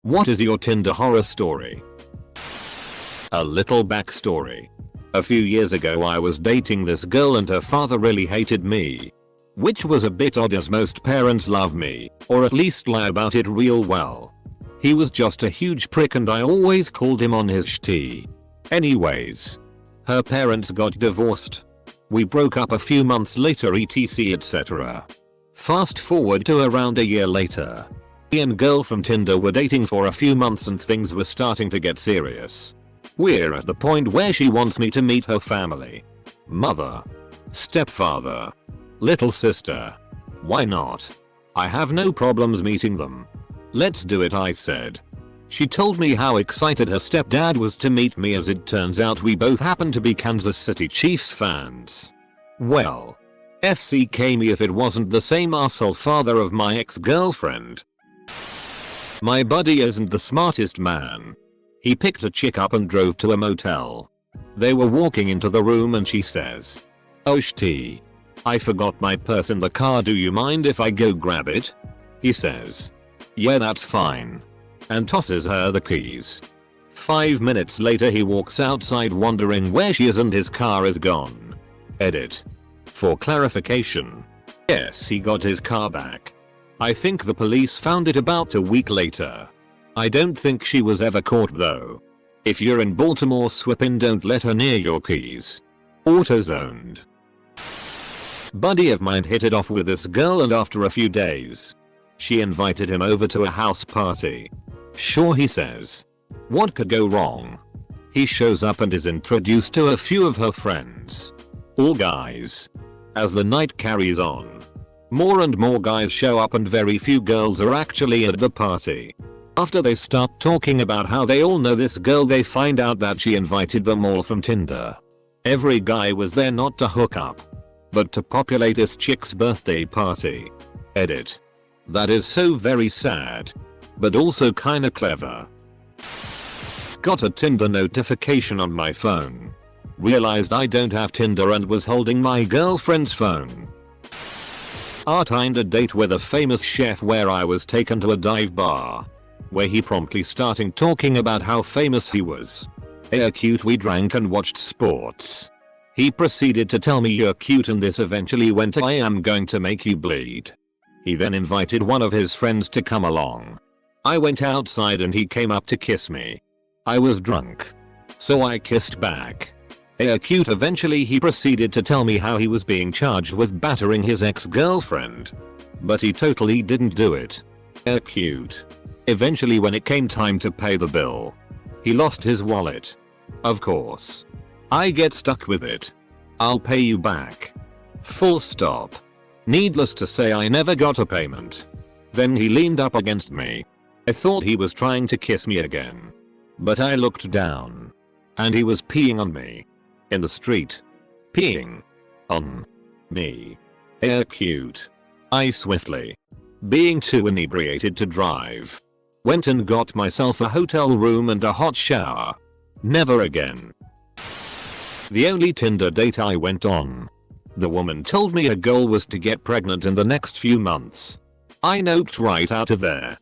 What is your Tinder horror story? A little backstory. A few years ago I was dating this girl and her father really hated me. Which was a bit odd as most parents love me, or at least lie about it real well. He was just a huge prick and I always called him on his sh*t. Anyways. Her parents got divorced. We broke up a few months later etc etc. Fast forward to around a year later. Me and girl from Tinder were dating for a few months and things were starting to get serious. We're at the point where she wants me to meet her family. Mother. Stepfather. Little sister. Why not? I have no problems meeting them. Let's do it, I said. She told me how excited her stepdad was to meet me, as it turns out we both happen to be Kansas City Chiefs fans. Well. FCK me if it wasn't the same arsehole father of my ex-girlfriend. My buddy isn't the smartest man. He picked a chick up and drove to a motel. They were walking into the room and she says, "Oh sh*t. I forgot my purse in the car, do you mind if I go grab it?" He says, "Yeah, that's fine," and tosses her the keys. 5 minutes later he walks outside wondering where she is and his car is gone. Edit. For clarification. Yes, he got his car back. I think the police found it about a week later. I don't think she was ever caught though. If you're in Baltimore swipping, don't let her near your keys. Auto-zoned. Buddy of mine hit it off with this girl and after a few days, she invited him over to a house party. Sure, he says. What could go wrong? He shows up and is introduced to a few of her friends. All guys. As the night carries on, more and more guys show up and very few girls are actually at the party. After they start talking about how they all know this girl, they find out that she invited them all from Tinder. Every guy was there not to hook up, but to populate this chick's birthday party. Edit. That is so very sad, but also kinda clever. Got a Tinder notification on my phone. Realized I don't have Tinder and was holding my girlfriend's phone. Timed a date with a famous chef where I was taken to a dive bar, where he promptly started talking about how famous he was. Cute, we drank and watched sports. He proceeded to tell me you're cute and this eventually went to I am going to make you bleed. He then invited one of his friends to come along. I went outside and he came up to kiss me. I was drunk, so I kissed back. Cute. Eventually he proceeded to tell me how he was being charged with battering his ex-girlfriend, but he totally didn't do it. Cute. Eventually when it came time to pay the bill, he lost his wallet. Of course. I get stuck with it. I'll pay you back. Full stop. Needless to say, I never got a payment. Then he leaned up against me. I thought he was trying to kiss me again, but I looked down, and he was peeing on me. In the street. Peeing. On. Me. Cute. I swiftly, being too inebriated to drive, went and got myself a hotel room and a hot shower. Never again. The only Tinder date I went on, the woman told me her goal was to get pregnant in the next few months. I noped right out of there.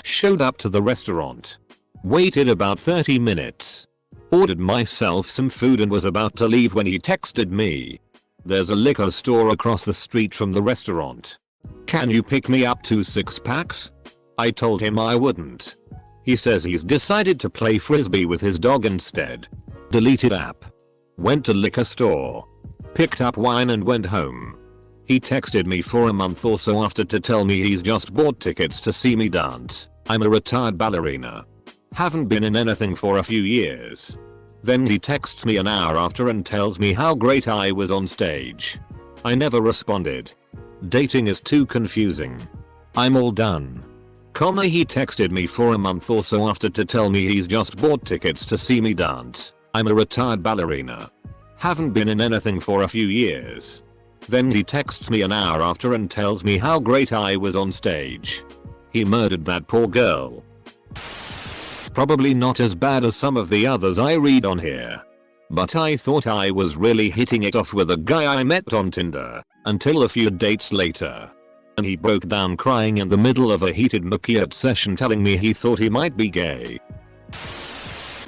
Showed up to the restaurant. Waited about 30 minutes. Ordered myself some food and was about to leave when he texted me. There's a liquor store across the street from the restaurant. Can you pick me up 2 6-packs? I told him I wouldn't. He says he's decided to play frisbee with his dog instead. Deleted app. Went to liquor store. Picked up wine and went home. He texted me for a month or so after to tell me he's just bought tickets to see me dance. I'm a retired ballerina. Haven't been in anything for a few years. Then he texts me an hour after and tells me how great I was on stage. I never responded. Dating is too confusing. I'm all done. He texted me for a month or so after to tell me he's just bought tickets to see me dance. I'm a retired ballerina. Haven't been in anything for a few years. Then he texts me an hour after and tells me how great I was on stage. He murdered that poor girl. Probably not as bad as some of the others I read on here, but I thought I was really hitting it off with a guy I met on Tinder, until a few dates later. And he broke down crying in the middle of a heated maquillage session telling me he thought he might be gay.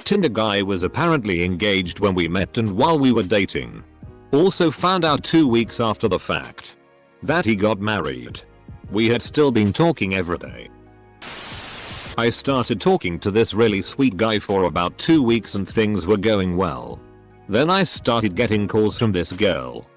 Tinder guy was apparently engaged when we met and while we were dating. Also found out 2 weeks after the fact that he got married. We had still been talking every day. I started talking to this really sweet guy for about 2 weeks and things were going well. Then I started getting calls from this girl,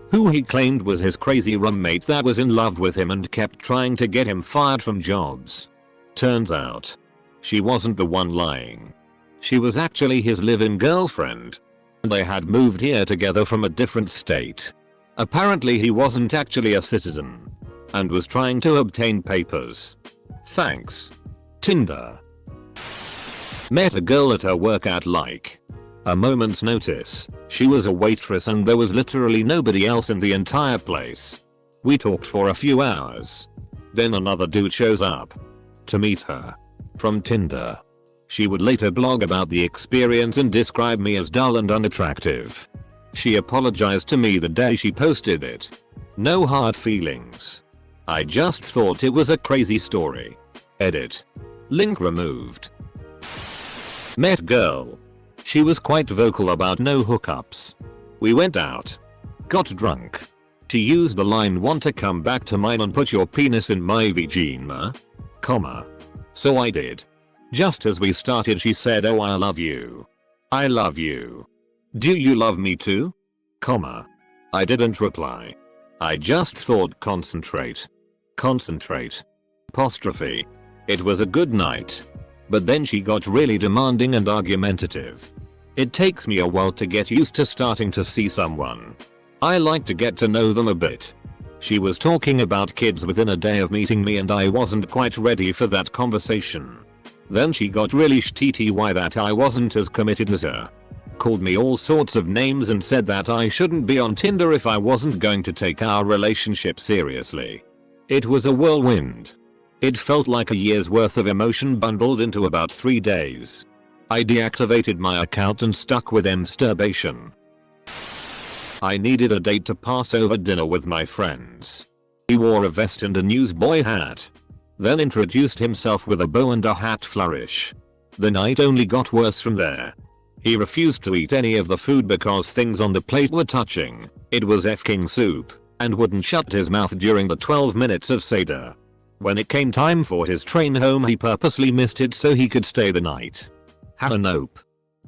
who he claimed was his crazy roommate that was in love with him and kept trying to get him fired from jobs. Turns out, she wasn't the one lying. She was actually his live-in girlfriend. They had moved here together from a different state. Apparently he wasn't actually a citizen and was trying to obtain papers. Thanks. Tinder. Met a girl at her work at like a moment's notice. She was a waitress and there was literally nobody else in the entire place. We talked for a few hours. Then another dude shows up to meet her from Tinder. She would later blog about the experience and describe me as dull and unattractive. She apologized to me the day she posted it. No hard feelings. I just thought it was a crazy story. Edit. Link removed. Met girl. She was quite vocal about no hookups. We went out. Got drunk. She used the line "want to come back to mine and put your penis in my vagina?" So I did. Just as we started she said, "Oh, I love you. I love you. Do you love me too?" I didn't reply. I just thought concentrate. Concentrate. Apostrophe. It was a good night. But then she got really demanding and argumentative. It takes me a while to get used to starting to see someone. I like to get to know them a bit. She was talking about kids within a day of meeting me and I wasn't quite ready for that conversation. Then she got really shitty that I wasn't as committed as her. Called me all sorts of names and said that I shouldn't be on Tinder if I wasn't going to take our relationship seriously. It was a whirlwind. It felt like a year's worth of emotion bundled into about 3 days. I deactivated my account and stuck with masturbation. I needed a date to pass over dinner with my friends. He wore a vest and a newsboy hat. Then introduced himself with a bow and a hat flourish. The night only got worse from there. He refused to eat any of the food because things on the plate were touching. It was f-king soup, and wouldn't shut his mouth during the 12 minutes of Seder. When it came time for his train home he purposely missed it so he could stay the night. Nope.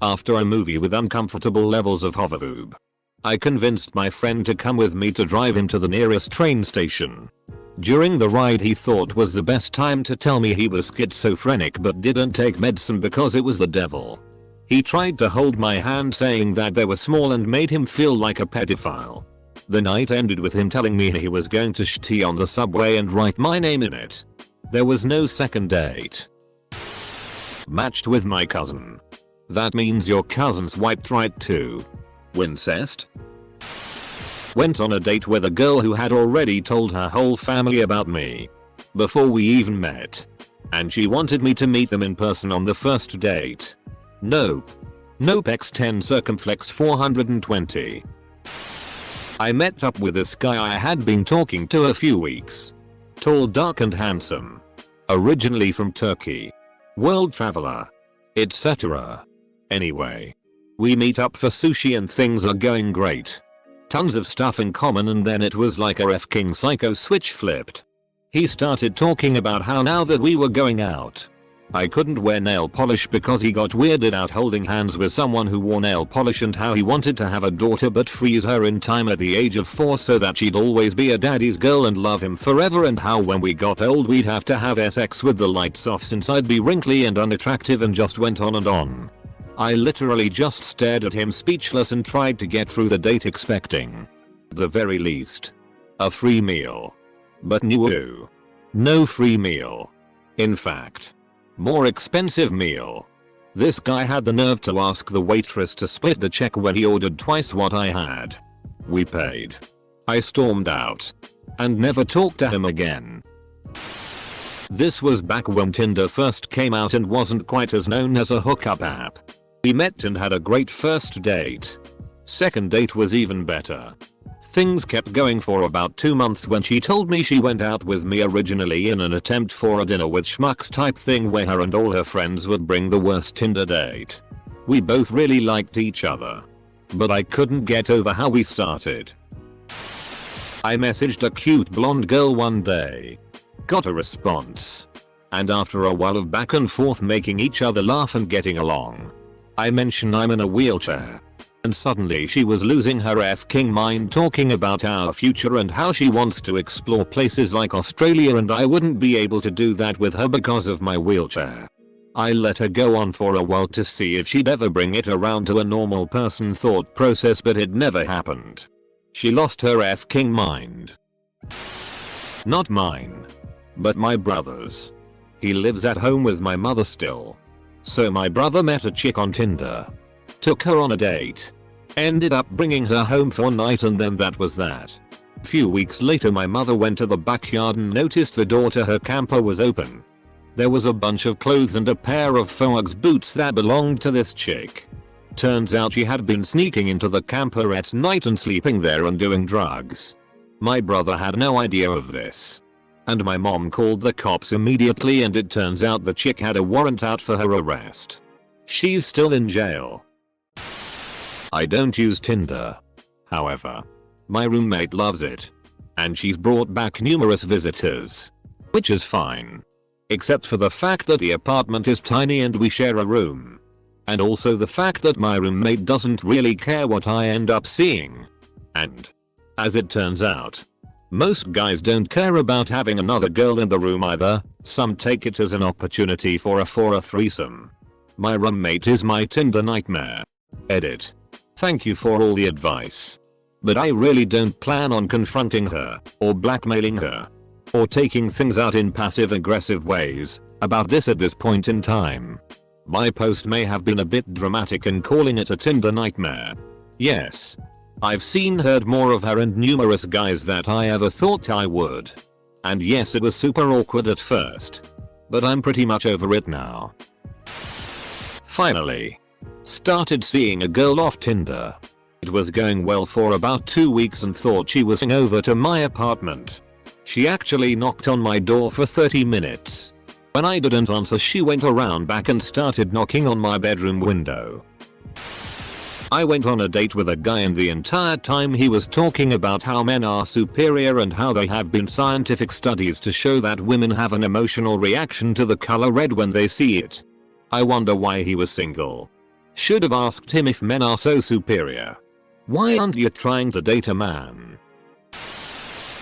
After a movie with uncomfortable levels of hoverboob, I convinced my friend to come with me to drive him to the nearest train station. During the ride he thought was the best time to tell me he was schizophrenic but didn't take medicine because it was the devil. He tried to hold my hand saying that they were small and made him feel like a pedophile. The night ended with him telling me he was going to shitty on the subway and write my name in it. There was no second date. Matched with my cousin. That means your cousin swiped right too. Wincest? Went on a date with a girl who had already told her whole family about me before we even met. And she wanted me to meet them in person on the first date. Nope. Nope x10 circumflex 420. I met up with this guy I had been talking to a few weeks. Tall, dark and handsome. Originally from Turkey. World traveler. Etc. Anyway. We meet up for sushi and things are going great. Tons of stuff in common and then it was like a f-king psycho switch flipped. He started talking about how now that we were going out, I couldn't wear nail polish because he got weirded out holding hands with someone who wore nail polish and how he wanted to have a daughter but freeze her in time at the age of 4 so that she'd always be a daddy's girl and love him forever and how when we got old we'd have to have sex with the lights off since I'd be wrinkly and unattractive and just went on and on. I literally just stared at him speechless and tried to get through the date expecting, the very least, a free meal. But no free meal. In fact, more expensive meal. This guy had the nerve to ask the waitress to split the check when he ordered twice what I had. We paid. I stormed out and never talked to him again. This was back when Tinder first came out and wasn't quite as known as a hookup app. We met and had a great first date. Second date was even better. Things kept going for about 2 months when she told me she went out with me originally in an attempt for a dinner with schmucks type thing where her and all her friends would bring the worst Tinder date. We both really liked each other, but I couldn't get over how we started. I messaged a cute blonde girl one day. Got a response. And after a while of back and forth making each other laugh and getting along, I mentioned I'm in a wheelchair. And suddenly she was losing her f-king mind talking about our future and how she wants to explore places like Australia and I wouldn't be able to do that with her because of my wheelchair. I let her go on for a while to see if she'd ever bring it around to a normal person thought process, but it never happened. She lost her f-king mind. Not mine, but my brother's. He lives at home with my mother still. So my brother met a chick on Tinder. Took her on a date. Ended up bringing her home for a night and then that was that. A few weeks later my mother went to the backyard and noticed the door to her camper was open. There was a bunch of clothes and a pair of Uggs boots that belonged to this chick. Turns out she had been sneaking into the camper at night and sleeping there and doing drugs. My brother had no idea of this. And my mom called the cops immediately and it turns out the chick had a warrant out for her arrest. She's still in jail. I don't use Tinder. However, my roommate loves it. And she's brought back numerous visitors. Which is fine. Except for the fact that the apartment is tiny and we share a room. And also the fact that my roommate doesn't really care what I end up seeing. And, as it turns out, most guys don't care about having another girl in the room either. Some take it as an opportunity for a threesome. My roommate is my Tinder nightmare. Edit. Thank you for all the advice. But I really don't plan on confronting her, or blackmailing her, or taking things out in passive aggressive ways about this at this point in time. My post may have been a bit dramatic in calling it a Tinder nightmare. Yes. I've heard more of her and numerous guys that I ever thought I would. And yes, it was super awkward at first. But I'm pretty much over it now. Finally. Started seeing a girl off Tinder. It was going well for about 2 weeks and thought she was coming over to my apartment. She actually knocked on my door for 30 minutes. When I didn't answer she went around back and started knocking on my bedroom window. I went on a date with a guy and the entire time he was talking about how men are superior and how there have been scientific studies to show that women have an emotional reaction to the color red when they see it. I wonder why he was single. Should have asked him if men are so superior. Why aren't you trying to date a man?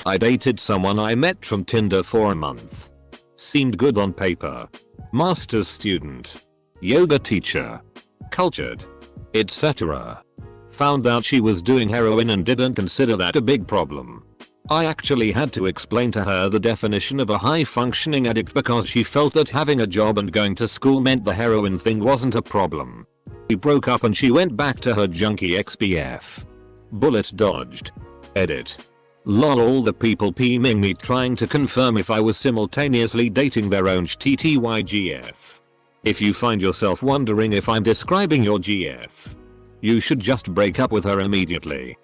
I dated someone I met from Tinder for a month. Seemed good on paper. Master's student. Yoga teacher. Cultured. Etc. Found out she was doing heroin and didn't consider that a big problem. I actually had to explain to her the definition of a high functioning addict because she felt that having a job and going to school meant the heroin thing wasn't a problem. We broke up and she went back to her junkie XBF. Bullet dodged. Edit. Lol, all the people PMing me trying to confirm if I was simultaneously dating their own TTYGF. If you find yourself wondering if I'm describing your GF, you should just break up with her immediately.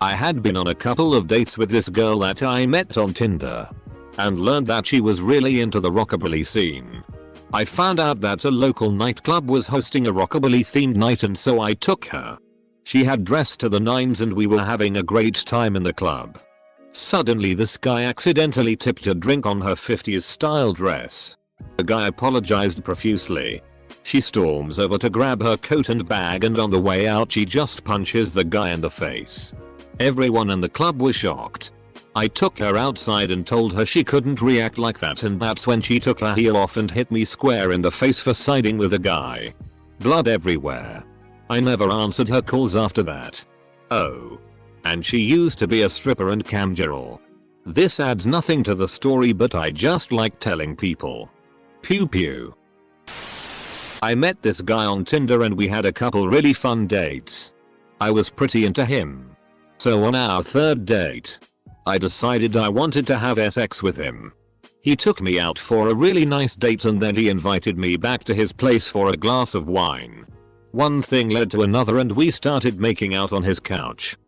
I had been on a couple of dates with this girl that I met on Tinder and learned that she was really into the rockabilly scene. I found out that a local nightclub was hosting a rockabilly themed night and so I took her. She had dressed to the nines and we were having a great time in the club. Suddenly this guy accidentally tipped a drink on her 50s style dress. The guy apologized profusely. She storms over to grab her coat and bag and on the way out she just punches the guy in the face. Everyone in the club was shocked. I took her outside and told her she couldn't react like that and that's when she took her heel off and hit me square in the face for siding with a guy. Blood everywhere. I never answered her calls after that. Oh. And she used to be a stripper and cam girl. This adds nothing to the story but I just like telling people. Pew pew. I met this guy on Tinder and we had a couple really fun dates. I was pretty into him. So on our third date, I decided I wanted to have sex with him. He took me out for a really nice date and then he invited me back to his place for a glass of wine. One thing led to another and we started making out on his couch.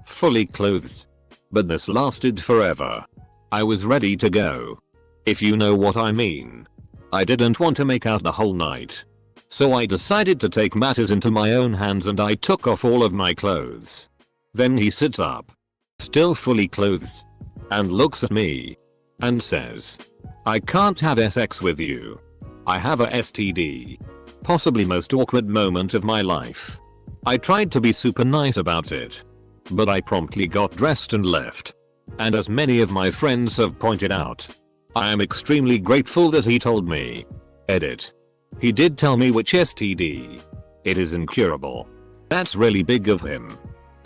fully clothed. But this lasted forever. I was ready to go. If you know what I mean. I didn't want to make out the whole night. So I decided to take matters into my own hands and I took off all of my clothes. Then he sits up, still fully clothed, and looks at me and says, "I can't have sex with you. I have a STD." Possibly most awkward moment of my life. I tried to be super nice about it, but I promptly got dressed and left. And as many of my friends have pointed out, I am extremely grateful that he told me. Edit. He did tell me which STD. It is incurable. That's really big of him.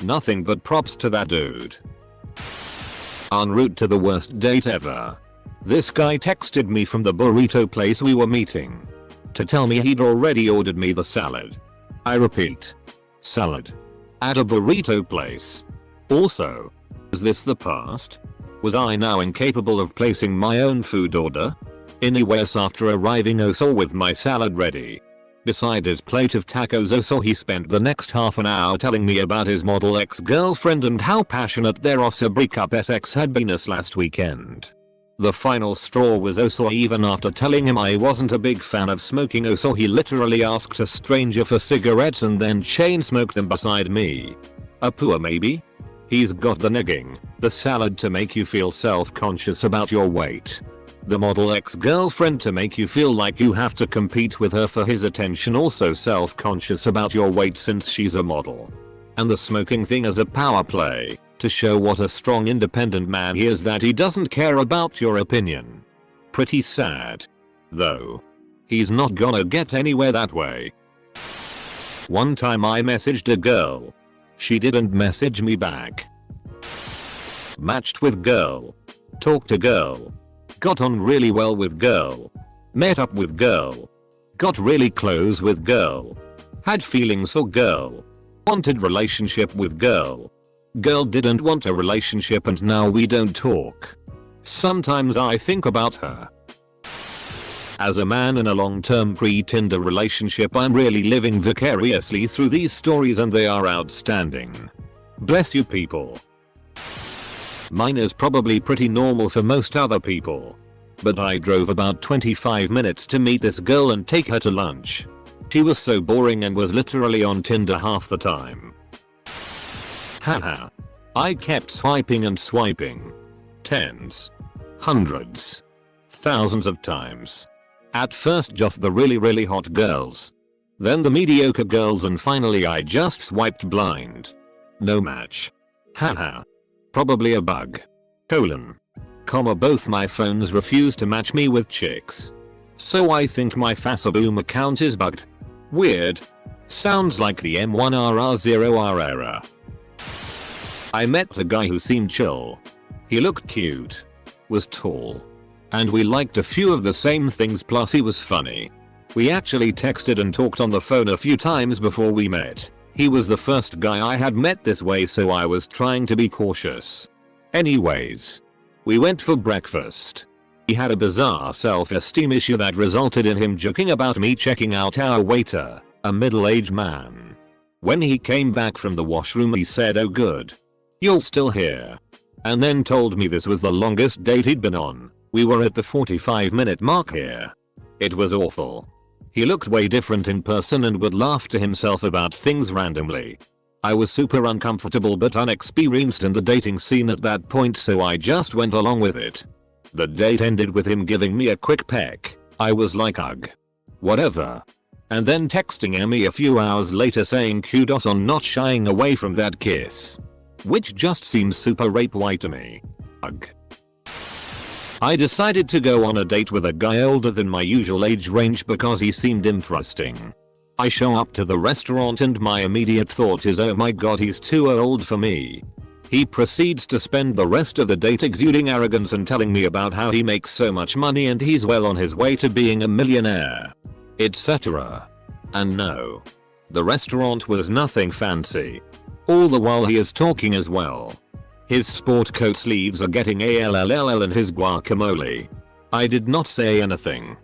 Nothing but props to that dude. En route to the worst date ever. This guy texted me from the burrito place we were meeting to tell me he'd already ordered me the salad. I repeat. Salad. At a burrito place. Also, is this the past? Was I now incapable of placing my own food order? Anyways, after arriving Oso with my salad ready, beside his plate of tacos, Oso he spent the next half an hour telling me about his model ex-girlfriend and how passionate their Oso breakup sex had been us last weekend. The final straw was Oso. Even after telling him I wasn't a big fan of smoking Oso, he literally asked a stranger for cigarettes and then chain smoked them beside me. A poor maybe? He's got the negging, the salad to make you feel self-conscious about your weight. The model ex-girlfriend to make you feel like you have to compete with her for his attention, also self-conscious about your weight since she's a model. And the smoking thing as a power play, to show what a strong independent man he is, that he doesn't care about your opinion. Pretty sad. Though. He's not gonna get anywhere that way. One time I messaged a girl. She didn't message me back. Matched with girl. Talked to girl. Got on really well with girl. Met up with girl. Got really close with girl. Had feelings for girl. Wanted relationship with girl. Girl didn't want a relationship and now we don't talk. Sometimes I think about her. As a man in a long-term pre-Tinder relationship, I'm really living vicariously through these stories and they are outstanding. Bless you people. Mine is probably pretty normal for most other people. But I drove about 25 minutes to meet this girl and take her to lunch. She was so boring and was literally on Tinder half the time. Haha. I kept swiping and swiping. Tens. Hundreds. Thousands of times. At first just the really hot girls. Then the mediocre girls and finally I just swiped blind. No match. Haha. Probably a bug. Comma both my phones refuse to match me with chicks. So I think my Fasaboom account is bugged. Weird. Sounds like the M1RR0R error. I met a guy who seemed chill. He looked cute. Was tall. And we liked a few of the same things, plus he was funny. We actually texted and talked on the phone a few times before we met. He was the first guy I had met this way, so I was trying to be cautious. Anyways. We went for breakfast. He had a bizarre self-esteem issue that resulted in him joking about me checking out our waiter, a middle-aged man. When he came back from the washroom he said, "Oh good. You're still here." And then told me this was the longest date he'd been on. We were at the 45-minute mark here. It was awful. He looked way different in person and would laugh to himself about things randomly. I was super uncomfortable but unexperienced in the dating scene at that point, so I just went along with it. The date ended with him giving me a quick peck. I was like, ugh. Whatever. And then texting Emmy a few hours later saying kudos on not shying away from that kiss. Which just seems super rape-y to me. Ugh. I decided to go on a date with a guy older than my usual age range because he seemed interesting. I show up to the restaurant and my immediate thought is, oh my god, he's too old for me. He proceeds to spend the rest of the date exuding arrogance and telling me about how he makes so much money and he's well on his way to being a millionaire, etc. And no. The restaurant was nothing fancy. All the while he is talking as well. His sport coat sleeves are getting ALLL and his guacamole. I did not say anything.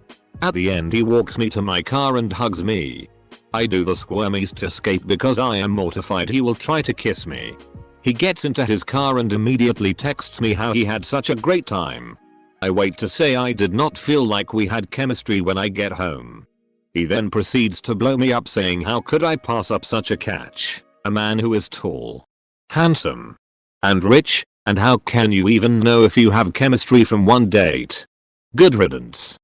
At the end he walks me to my car and hugs me. I do the squirmies to escape because I am mortified he will try to kiss me. He gets into his car and immediately texts me how he had such a great time. I wait to say I did not feel like we had chemistry when I get home. He then proceeds to blow me up saying how could I pass up such a catch, a man who is tall, handsome, and rich, and how can you even know if you have chemistry from one date? Good riddance.